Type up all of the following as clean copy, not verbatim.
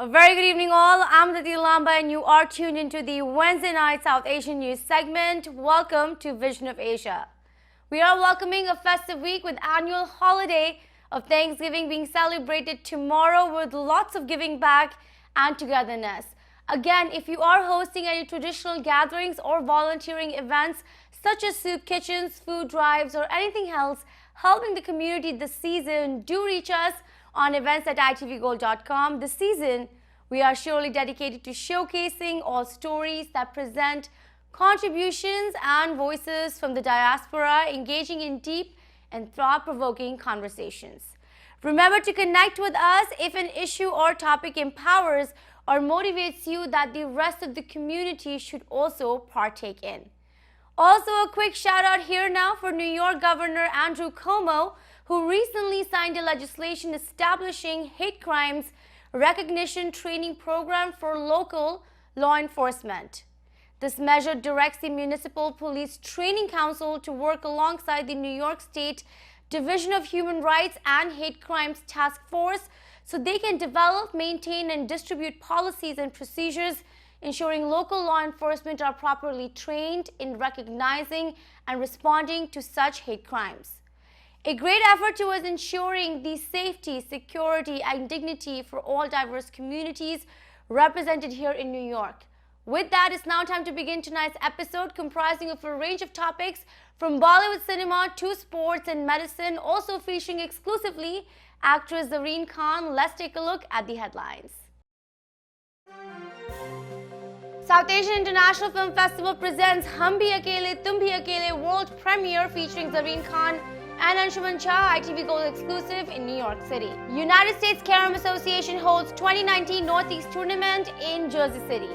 A very good evening all. I'm Diti Lamba and you are tuned into the Wednesday night South Asian news segment. Welcome to Vision of Asia. We are welcoming a festive week with annual holiday of Thanksgiving being celebrated tomorrow with lots of giving back and togetherness. Again, if you are hosting any traditional gatherings or volunteering events such as soup kitchens, food drives or anything else helping the community this season, do reach us on events@itvgold.com. This season, we are surely dedicated to showcasing all stories that present contributions and voices from the diaspora, engaging in deep and thought-provoking conversations. Remember to connect with us if an issue or topic empowers or motivates you that the rest of the community should also partake in. Also, a quick shout out here now for New York Governor Andrew Cuomo, who recently signed a legislation establishing hate crimes recognition training program for local law enforcement. This measure directs the Municipal Police Training Council to work alongside the New York State Division of Human Rights and Hate Crimes Task Force so they can develop, maintain, and distribute policies and procedures ensuring local law enforcement are properly trained in recognizing and responding to such hate crimes. A great effort towards ensuring the safety, security, and dignity for all diverse communities represented here in New York. With that, it's now time to begin tonight's episode comprising of a range of topics from Bollywood cinema to sports and medicine, also featuring exclusively actress Zareen Khan. Let's take a look at the headlines. South Asian International Film Festival presents Hum Bhi Akele Tum Bhi Akele world premiere featuring Zareen Khan and Anshuman Shah, ITV Gold exclusive in New York City. United States Carom Association holds 2019 Northeast Tournament in Jersey City.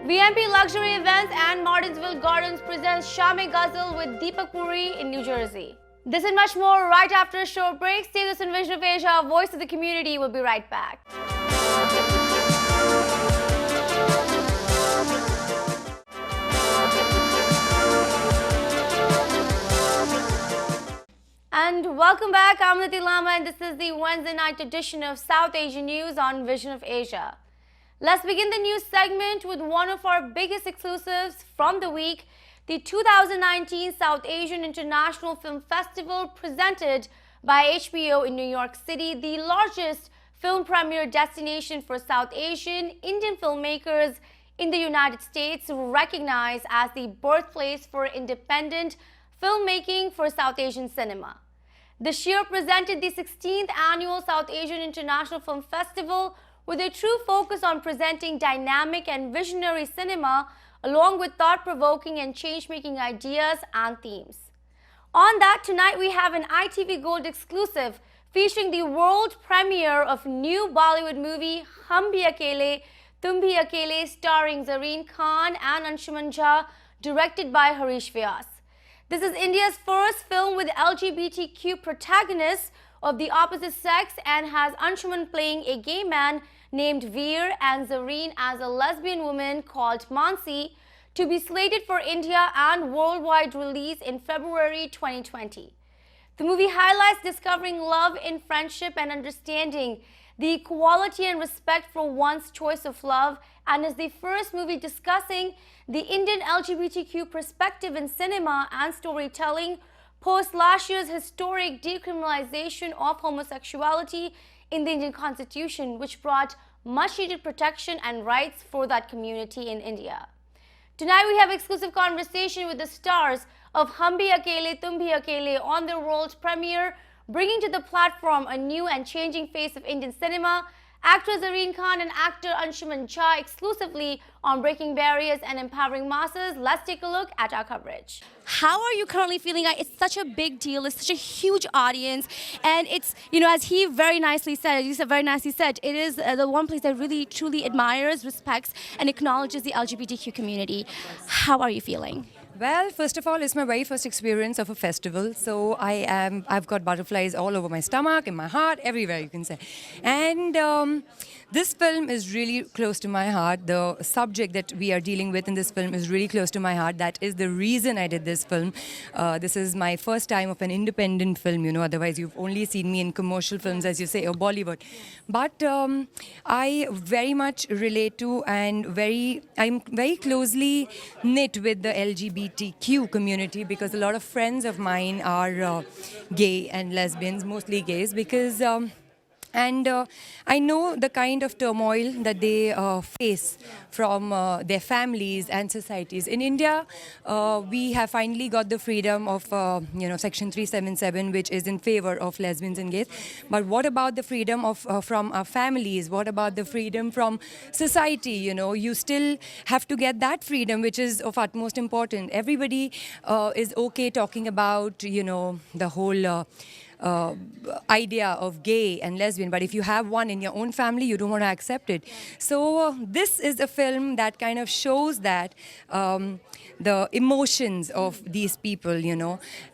VMP Luxury Events and Martinsville Gardens presents Shame Ghazal with Deepak Puri in New Jersey. This and much more right after a short break. Stay with us in Vision of Asia, Voice of the Community. We'll be right back. And welcome back. I'm Diti Lamba and this is the Wednesday night edition of South Asian News on Vision of Asia. Let's begin the news segment with one of our biggest exclusives from the week, the 2019 South Asian International Film Festival presented by HBO in New York City, the largest film premiere destination for South Asian Indian filmmakers in the United States, recognized as the birthplace for independent filmmaking for South Asian cinema. This year presented the 16th annual South Asian International Film Festival with a true focus on presenting dynamic and visionary cinema along with thought-provoking and change-making ideas and themes. On that, tonight we have an ITV Gold exclusive featuring the world premiere of new Bollywood movie Hum Bhi Akele Tum Bhi Akele starring Zareen Khan and Anshuman Jha, directed by Harish Vyas. This is India's first film with LGBTQ protagonists of the opposite sex and has Anshuman playing a gay man named Veer and Zareen as a lesbian woman called Mansi, to be slated for India and worldwide release in February 2020. The movie highlights discovering love in friendship and understanding the equality and respect for one's choice of love, and is the first movie discussing the Indian LGBTQ perspective in cinema and storytelling post last year's historic decriminalization of homosexuality in the Indian Constitution, which brought much needed protection and rights for that community in India. Tonight we have exclusive conversation with the stars of Hum Bhi Akele Tum Bhi Akele on their world premiere, bringing to the platform a new and changing face of Indian cinema. Actor Zareen Khan and actor Anshuman Jha exclusively on breaking barriers and empowering masses. Let's take a look at our coverage. How are you currently feeling? It's such a big deal. It's such a huge audience. And it's, as he very nicely said, it is the one place that really, truly admires, respects, and acknowledges the LGBTQ community. How are you feeling? Well, first of all, it's my very first experience of a festival. So I've got butterflies all over my stomach, in my heart, everywhere you can say. And this film is really close to my heart. The subject that we are dealing with in this film is really close to my heart. That is the reason I did this film. This is my first time of an independent film, otherwise you've only seen me in commercial films, as you say, or Bollywood. But I very much relate to and I'm very closely knit with the LGBTQ community because a lot of friends of mine are gay and lesbians, mostly gays, because and I know the kind of turmoil that they face from their families and societies. In India, we have finally got the freedom of, Section 377, which is in favor of lesbians and gays. But what about the freedom of from our families? What about the freedom from society? You still have to get that freedom, which is of utmost importance. Everybody is okay talking about, the whole idea of gay and lesbian, but if you have one in your own family, you don't want to accept it. So this is a film that kind of shows that the emotions of these people,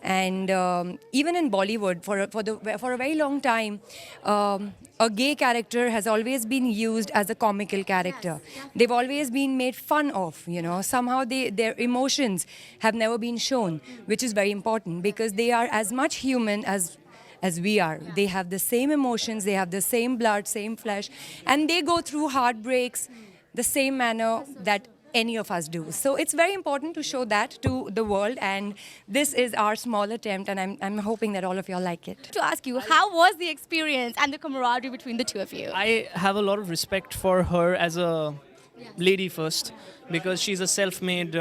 and even in Bollywood, for a very long time, a gay character has always been used as a comical character. They've always been made fun of, Somehow their emotions have never been shown, which is very important because they are as much human as we are. They have the same emotions, they have the same blood, same flesh, and they go through heartbreaks the same manner that any of us do. So it's very important to show that to the world, and this is our small attempt, and I'm hoping that all of y'all like it. To ask you, how was the experience and the camaraderie between the two of you? I have a lot of respect for her as a lady first, because she's a self-made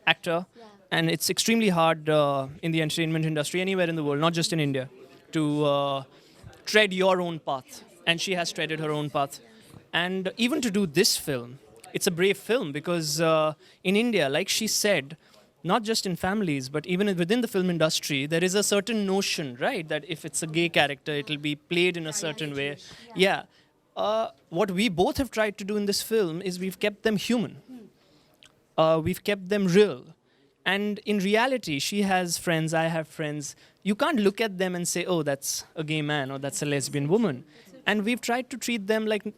actor, and it's extremely hard in the entertainment industry anywhere in the world, not just in India, to tread your own path. And she has treaded her own path. And even to do this film, it's a brave film because in India, like she said, not just in families, but even within the film industry, there is a certain notion, right, that if it's a gay character, it'll be played in a certain way. Yeah. What we both have tried to do in this film is we've kept them human. We've kept them real. And in reality, she has friends, I have friends. You can't look at them and say, oh, that's a gay man or that's a lesbian woman. And we've tried to treat them like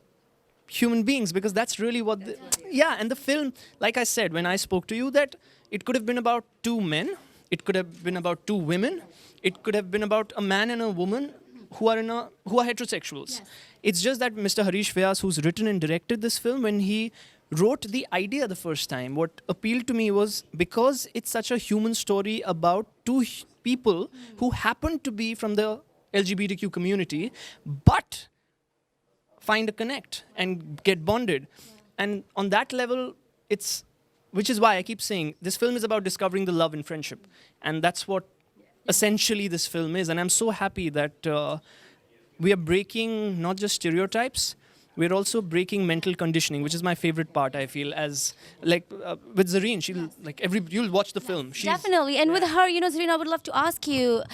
human beings because that's really what... Yeah, and the film, like I said, when I spoke to you, that it could have been about two men, it could have been about two women, it could have been about a man and a woman who are heterosexuals. Yes. It's just that Mr. Harish Vyas, who's written and directed this film, when he wrote the idea the first time, what appealed to me was because it's such a human story about two people who happen to be from the LGBTQ community, but find a connect and get bonded. And on that level, which is why I keep saying, this film is about discovering the love and friendship. And that's what essentially this film is. And I'm so happy that we are breaking not just stereotypes, we're also breaking mental conditioning, which is my favorite part, I feel, as with Zareen, you'll watch the film. Definitely. And with her, Zareen, I would love to ask you,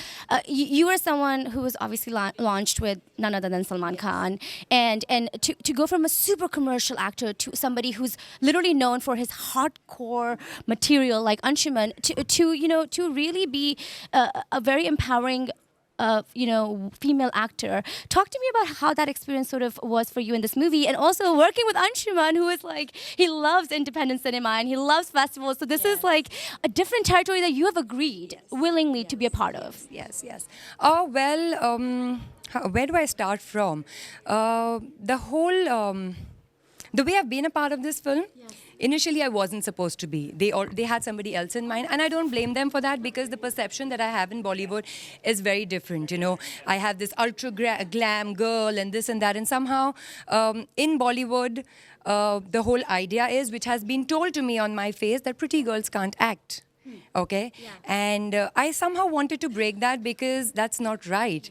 you are someone who was obviously launched with none other than Salman Khan. And to go from a super commercial actor to somebody who's literally known for his hardcore material like Anshuman, to really be a very empowering female actor. Talk to me about how that experience sort of was for you in this movie, and also working with Anshuman, who is he loves independent cinema and he loves festivals. So this is a different territory that you have agreed willingly to be a part of. Yes. Where do I start from? The way I've been a part of this film. Yes. Initially, I wasn't supposed to be. They had somebody else in mind, and I don't blame them for that because the perception that I have in Bollywood is very different. I have this ultra glam girl and this and that, and somehow in Bollywood, the whole idea is, which has been told to me on my face, that pretty girls can't act. Okay? And I somehow wanted to break that because that's not right.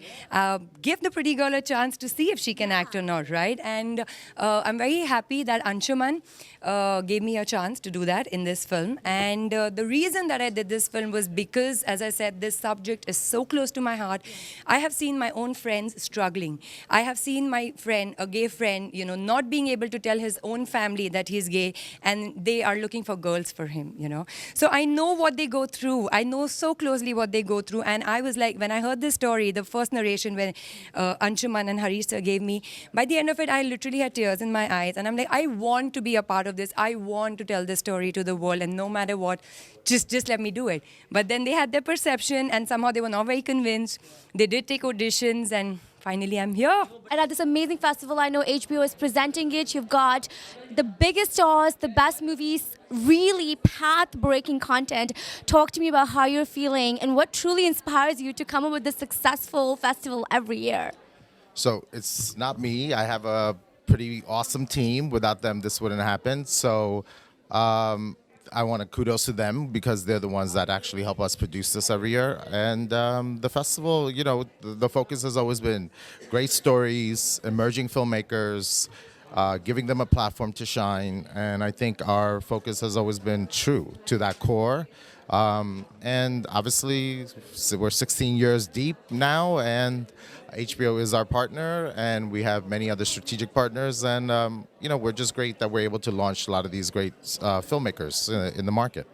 Give the pretty girl a chance to see if she can act or not, right? And I'm very happy that Anshuman gave me a chance to do that in this film. And the reason that I did this film was because, as I said, this subject is so close to my heart. I have seen my own friends struggling. I have seen my friend, a gay friend, not being able to tell his own family that he's gay, and they are looking for girls for him. So I know what they go through. I know so closely what they go through. And I was like, when I heard this story, the first narration when Anshuman and Harish sir gave me, by the end of it, I literally had tears in my eyes. And I'm like, I want to be a part of this. I want to tell this story to the world. And no matter what, just let me do it. But then they had their perception, and somehow they were not very convinced. They did take auditions, and finally I'm here. And at this amazing festival, I know HBO is presenting it. You've got the biggest stars, the best movies, really path-breaking content. Talk to me about how you're feeling and what truly inspires you to come up with this successful festival every year. So it's not me. I have a pretty awesome team. Without them, this wouldn't happen. So I want to kudos to them because they're the ones that actually help us produce this every year. And the festival, the focus has always been great stories, emerging filmmakers, giving them a platform to shine. And I think our focus has always been true to that core. And obviously, we're 16 years deep now, and HBO is our partner, and we have many other strategic partners. And, we're just great that we're able to launch a lot of these great filmmakers in the market.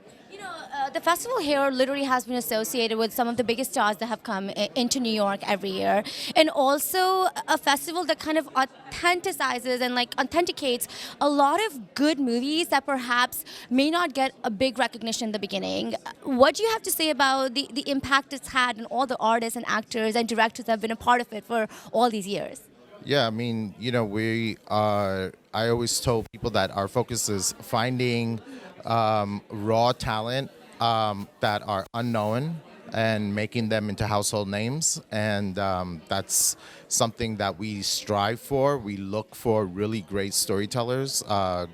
The festival here literally has been associated with some of the biggest stars that have come into New York every year. And also a festival that kind of authenticizes and authenticates a lot of good movies that perhaps may not get a big recognition in the beginning. What do you have to say about the impact it's had on all the artists and actors and directors that have been a part of it for all these years? Yeah, I mean, I always told people that our focus is finding raw talent that are unknown and making them into household names. And that's something that we strive for. We look for really great storytellers,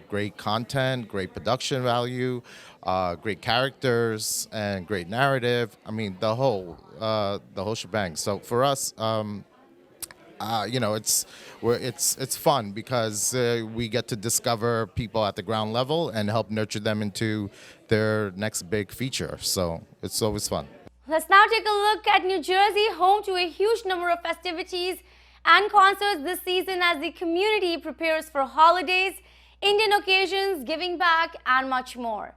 great content, great production value, great characters, and great narrative. I mean, the whole shebang. So for us, it's fun because we get to discover people at the ground level and help nurture them into their next big feature. So it's always fun. Let's now take a look at New Jersey, home to a huge number of festivities and concerts this season as the community prepares for holidays, Indian occasions, giving back, and much more.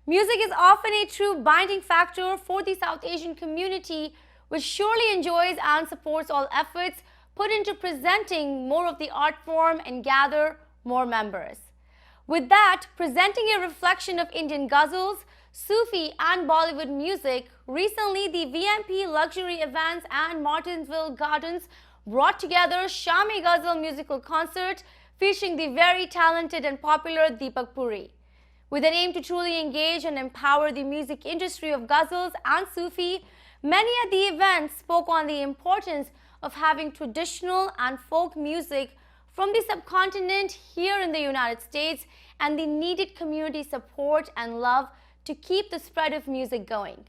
Music is often a true binding factor for the South Asian community, which surely enjoys and supports all efforts put into presenting more of the art form and gather more members. With that, presenting a reflection of Indian ghazals, Sufi and Bollywood music, recently the VMP Luxury Events and Martinsville Gardens brought together Shami Ghazal musical concert featuring the very talented and popular Deepak Puri. With an aim to truly engage and empower the music industry of ghazals and Sufi, many at the event spoke on the importance of having traditional and folk music from the subcontinent here in the United States and the needed community support and love to keep the spread of music going.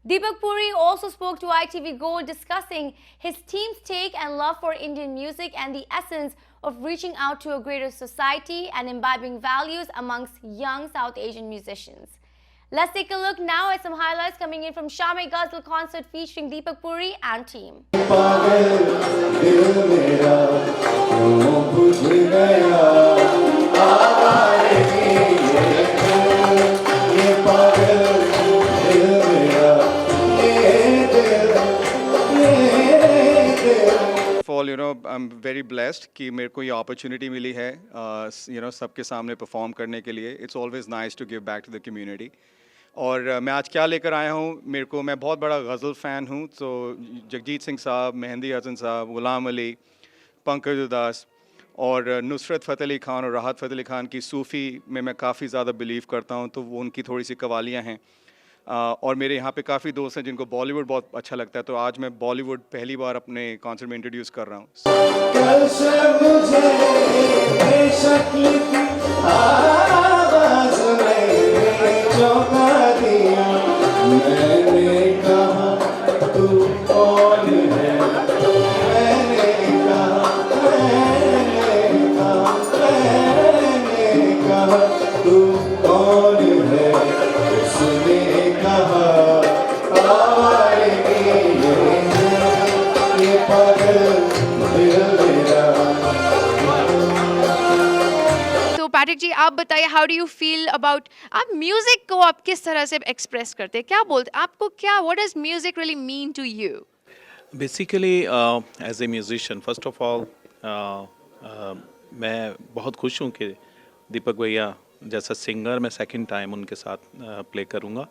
Deepak Puri also spoke to ITV Gold discussing his team's take and love for Indian music and the essence of reaching out to a greater society and imbibing values amongst young South Asian musicians. Let's take a look now at some highlights coming in from Shami Ghazal concert featuring Deepak Puri and team. I'm very blessed कि मेरे को ये opportunity मिली है सबके सामने perform करने के लिए. It's always nice to give back to the community. और मैं आज क्या लेकर आया हूँ, मैं बहुत बड़ा गज़ल फ़ैन हूँ, तो जगजीत सिंह साहब, मेहंदी हसन साहब, गुलाम अली, पंकज उदास और नुसरत फ़तेह अली ख़ान और राहत फ़तेह अली ख़ान की सूफ़ी में मैं काफ़ी ज़्यादा बिलीव करता हूँ, तो वो उनकी थोड़ी सी कवालियाँ हैं. और मेरे यहाँ पे काफ़ी दोस्त हैं जिनको बॉलीवुड बहुत अच्छा लगता है, तो आज मैं बॉलीवुड पहली बार अपने कॉन्सर्ट में इंट्रोड्यूस कर रहा हूँ. मैंने कहा तू कौन है, मैंने कहा तू कौन है, उसने कहा आएगी ये पागल दिल मेरा। तो पैट्रिक जी आप बताइए how do you feel about आप म्यूजिक को आप किस तरह से एक्सप्रेस करते हैं, क्या बोलते आपको क्या what does music really mean to you? Basically as a musician first of all मैं बहुत खुश हूँ कि दीपक भैया जैसा सिंगर मैं सेकंड टाइम उनके साथ प्ले करूँगा,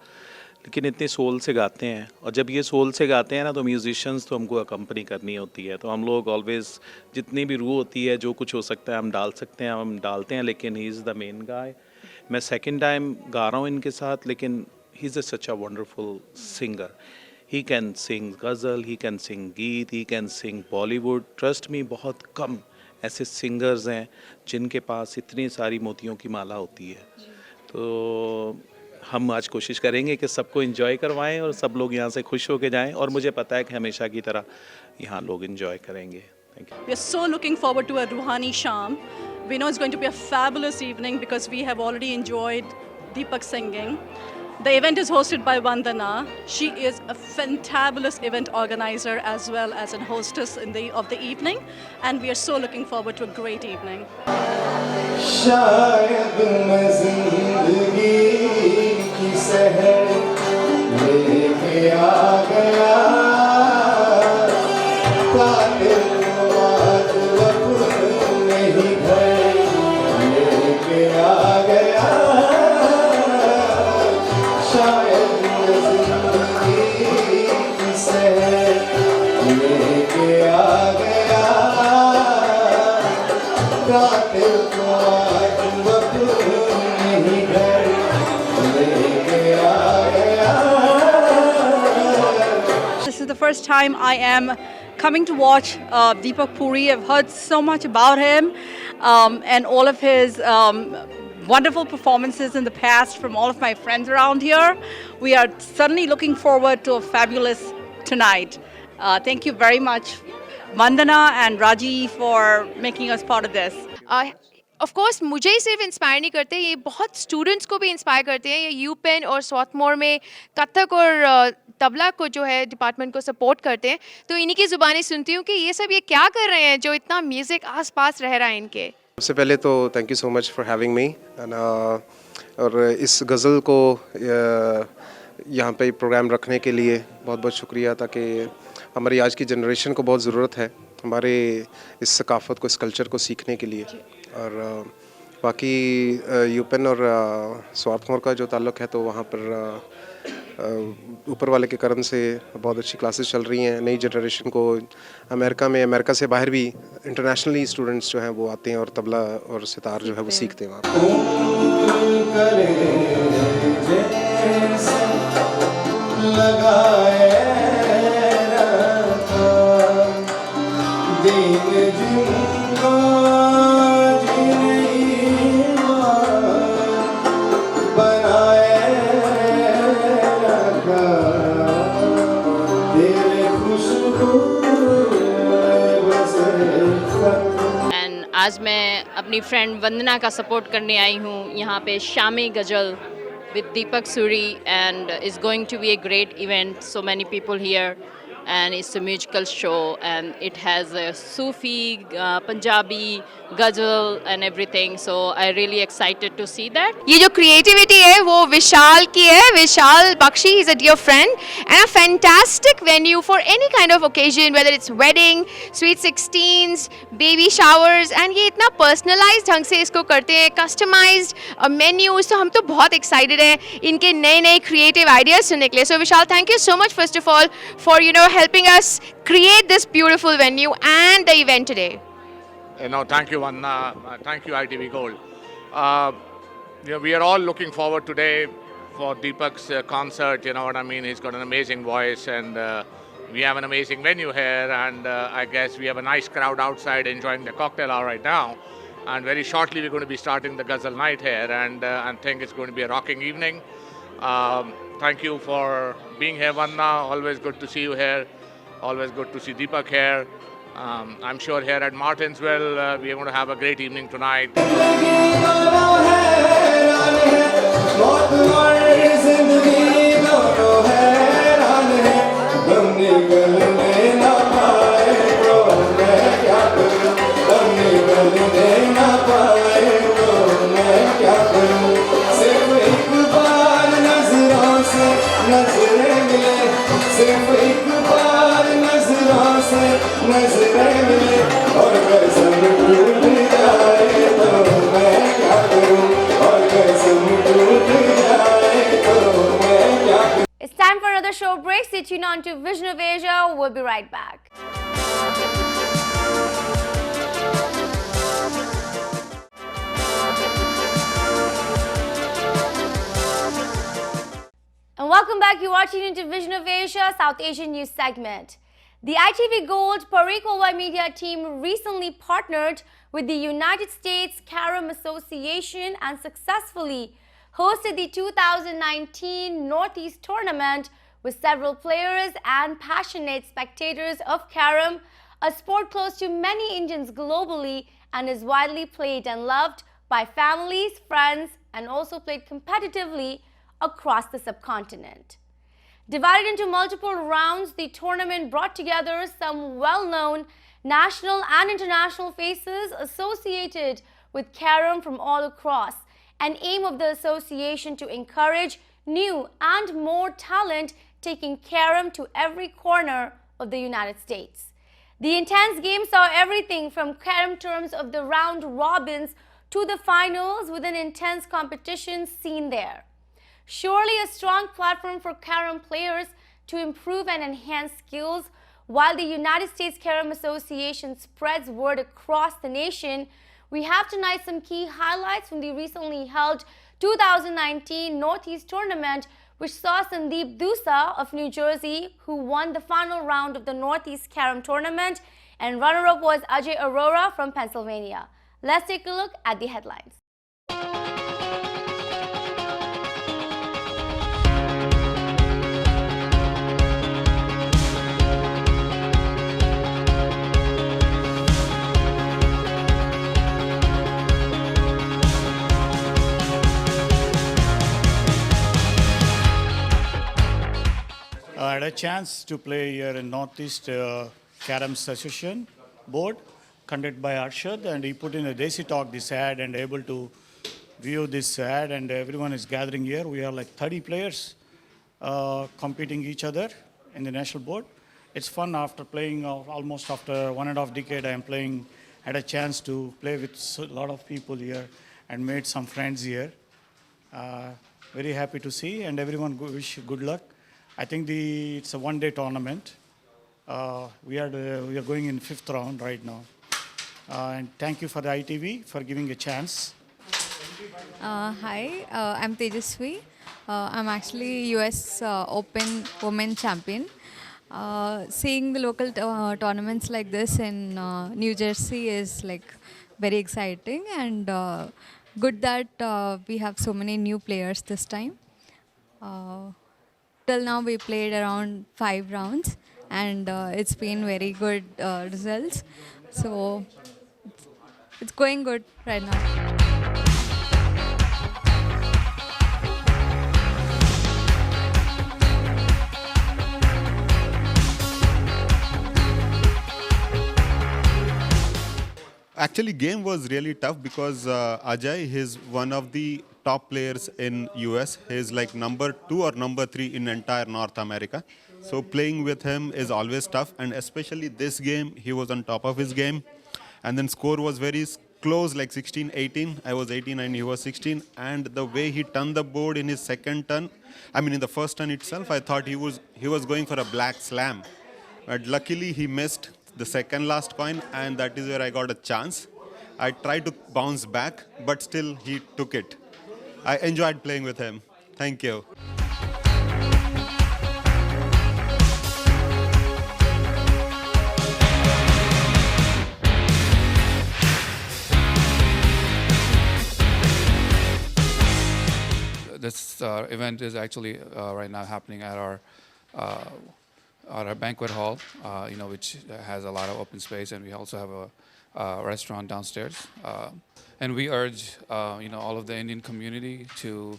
लेकिन इतने सोल से गाते हैं और जब ये सोल से गाते हैं ना तो म्यूजिशियंस तो हमको अकम्पनी करनी होती है, तो हम लोग ऑलवेज जितनी भी रूह होती है जो कुछ हो सकता है हम डाल सकते हैं हम डालते हैं, लेकिन he is the main guy. मैं सेकंड टाइम गा रहा हूँ इनके साथ, लेकिन he is such a wonderful singer. He can sing ghazal, he can sing geet, he can sing Bollywood. Trust me बहुत कम ऐसे सिंगर्स हैं जिनके पास इतनी सारी मोतियों की माला होती है। तो हम आज कोशिश करेंगे कि सबको एंजॉय करवाएं और सब लोग यहाँ से खुश होके जाएं, और मुझे पता है कि हमेशा की तरह यहाँ लोग एंजॉय करेंगे। Thank you. We are so looking forward to a Ruhani Sham. We know it's going to be a fabulous evening because we have already enjoyed Deepak singing. The event is hosted by Vandana. She is a fantabulous event organizer as well as a hostess of the evening, and we are so looking forward to a great evening. शायद मैं जिंदगी की सहर लेके आ गया, कातिल बात अपने ही घर लेके आ गया। शायद मैं जिंदगी की सहर लेके आ गया, कातिल This is the first time I am coming to watch Deepak Puri. I've heard so much about him and all of his wonderful performances in the past from all of my friends around here. We are certainly looking forward to a fabulous tonight. Thank you very much, Vandana and Raji, for making us part of this. Of course मुझे ही सिर्फ inspire नहीं करते, ये बहुत students को भी inspire करते हैं। ये यूपेन और सॉर्थमोर में कथक और तबला को जो है डिपार्टमेंट को सपोर्ट करते हैं, तो इन्हीं की ज़ुबानी सुनती हूँ कि ये सब ये क्या कर रहे हैं जो इतना म्यूज़िक आसपास रह रहा है इनके। सबसे पहले तो thank you so much for having me, और इस गज़ल को यहाँ पे प्रोग्राम रखने के लिए बहुत बहुत शुक्रिया, ताकि हमारी आज की जनरेशन को बहुत ज़रूरत है हमारे इस सकाफ़त को, इस कल्चर को सीखने के लिए। और बाकी यूपेन और स्वार्थमोर का जो ताल्लुक़ है तो वहाँ पर ऊपर वाले के करम से बहुत अच्छी क्लासेस चल रही हैं। नई जनरेशन को अमेरिका से बाहर भी इंटरनेशनली स्टूडेंट्स जो हैं वो आते हैं और तबला और सितार जो है वो सीखते हैं वहाँ आज मैं अपनी फ्रेंड वंदना का सपोर्ट करने आई हूँ यहाँ पे शामी गज़ल with Deepak Suri, and it's going to be a great event. So many people here, and it's a musical show, and it has a Sufi, Punjabi, ghazal and everything. So I'm really excited to see that. ये जो creativity है वो विशाल की है, विशाल Bakshi is a dear friend and a fantastic venue for any kind of occasion, whether it's wedding, sweet 16s, baby showers, and ये इतना personalized ढंग से इसको करते हैं, customized menus, तो हम तो बहुत excited हैं इनके नए creative ideas सुनने के लिए. So Vishal, thank you so much first of all for helping us create this beautiful venue and the event today. Thank you, Vanna. Thank you, ITV Gold. We are all looking forward today for Deepak's concert. You know what I mean? He's got an amazing voice, and we have an amazing venue here. And I guess we have a nice crowd outside enjoying the cocktail hour right now. And very shortly, we're going to be starting the Ghazal night here, and I think it's going to be a rocking evening. thank you for being here, Vanna. Always good to see you here. Always good to see Deepak here. I'm sure here at Martinsville, we are going to have a great evening tonight. It's time for another show break. Stay tuned on to Vision of Asia. We'll be right back. And welcome back. You're watching into Vision of Asia, South Asian news segment. The ITV Gold Parikh Oberoi Media team recently partnered with the United States Carom Association and successfully hosted the 2019 Northeast Tournament with several players and passionate spectators of Carom, a sport close to many Indians globally and is widely played and loved by families, friends, and also played competitively across the subcontinent. Divided into multiple rounds, the tournament brought together some well-known national and international faces associated with Carom from all across, an aim of the association to encourage new and more talent taking Carom to every corner of the United States. The intense game saw everything from Carom terms of the round robins to the finals with an intense competition seen there. Surely a strong platform for Carom players to improve and enhance skills. While the United States Carom Association spreads word across the nation, we have tonight some key highlights from the recently held 2019 Northeast Tournament, which saw Sandeep Dusa of New Jersey, who won the final round of the Northeast Carom Tournament, and runner-up was Ajay Arora from Pennsylvania. Let's take a look at the headlines. I had a chance to play here in Northeast Carom Association board, conducted by Arshad, and he put in a Desi Talk this ad and able to view this ad, and everyone is gathering here. We are like 30 players competing each other in the national board. It's fun after playing almost after 1.5 decades. I am playing, had a chance to play with a lot of people here and made some friends here. Very happy to see, and everyone wish good luck. I think it's a one-day tournament. We are going in 5th round right now. And thank you for the ITV for giving a chance. Hi, I'm Tejaswi. I'm actually US Open Women Champion. Seeing the local tournaments like this in New Jersey is like very exciting, and good that we have so many new players this time. Till now we played around 5 rounds, and it's been very good results. So it's going good right now. Actually, game was really tough because Ajay, he's one of the top players in US. He's like number 2 or number 3 in entire North America. So playing with him is always tough, and especially this game, he was on top of his game. And then score was very close, like 16-18. I was 18 and he was 16. And the way he turned the board in his second turn, I mean in the first turn itself, I thought he was going for a black slam. But luckily he missed the second last coin, and that is where I got a chance. I tried to bounce back, but still he took it. I enjoyed playing with him. Thank you. This this event is actually right now happening at our banquet hall, which has a lot of open space, and we also have a restaurant downstairs. And we urge, all of the Indian community to,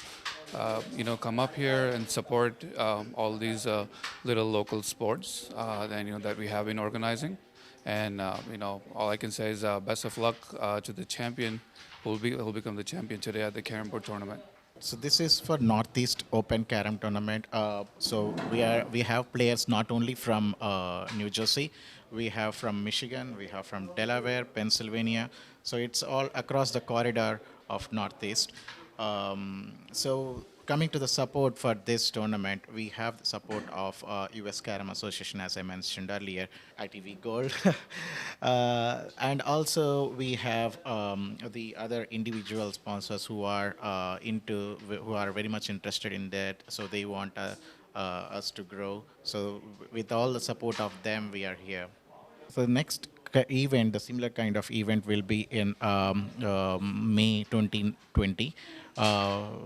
come up here and support all these little local sports that we have been organizing. And all I can say is best of luck to the champion who will become the champion today at the Carom Board tournament. So this is for Northeast Open Carom Tournament. So we have players not only from New Jersey, we have from Michigan, we have from Delaware, Pennsylvania. So it's all across the corridor of Northeast. So coming to the support for this tournament, we have the support of US Carom Association, as I mentioned earlier, ITV Gold. And also we have the other individual sponsors who are who are very much interested in that. So they want us to grow. So with all the support of them, we are here. So the next event, the similar kind of event, will be in May 2020.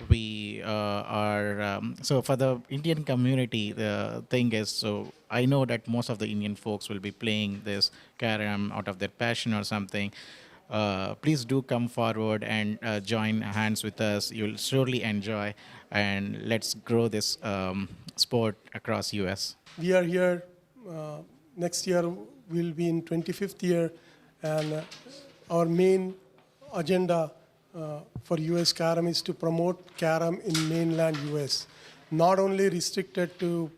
We are so for the Indian community, the thing is, so I know that most of the Indian folks will be playing this carom out of their passion or something. Please do come forward and join hands with us. You'll surely enjoy, and let's grow this sport across US. We are here next year. We'll be in 25th year, and our main agenda for US Carom is to promote Carom in mainland US, not only restricted to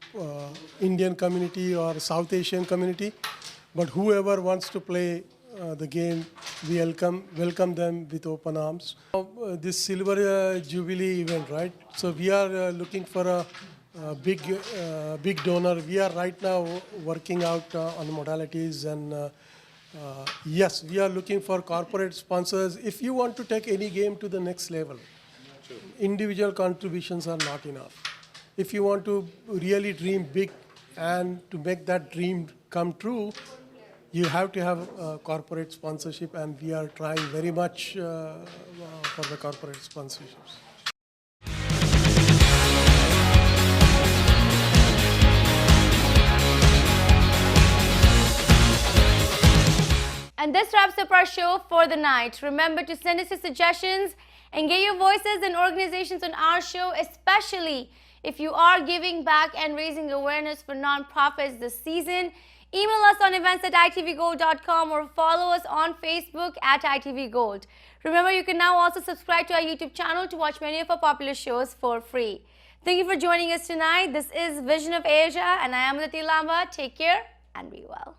Indian community or South Asian community, but whoever wants to play the game, we welcome them with open arms. This Silver Jubilee event, right? So we are looking for a big donor. We are right now working out on the modalities, and yes, we are looking for corporate sponsors. If you want to take any game to the next level, individual contributions are not enough. If you want to really dream big and to make that dream come true, you have to have corporate sponsorship, and we are trying very much for the corporate sponsorships. And this wraps up our show for the night. Remember to send us your suggestions and get your voices and organizations on our show, especially if you are giving back and raising awareness for nonprofits this season. Email us on events@itvgold.com or follow us on Facebook @itvgold. Remember, you can now also subscribe to our YouTube channel to watch many of our popular shows for free. Thank you for joining us tonight. This is Vision of Asia, and I am Aditi Lamba. Take care and be well.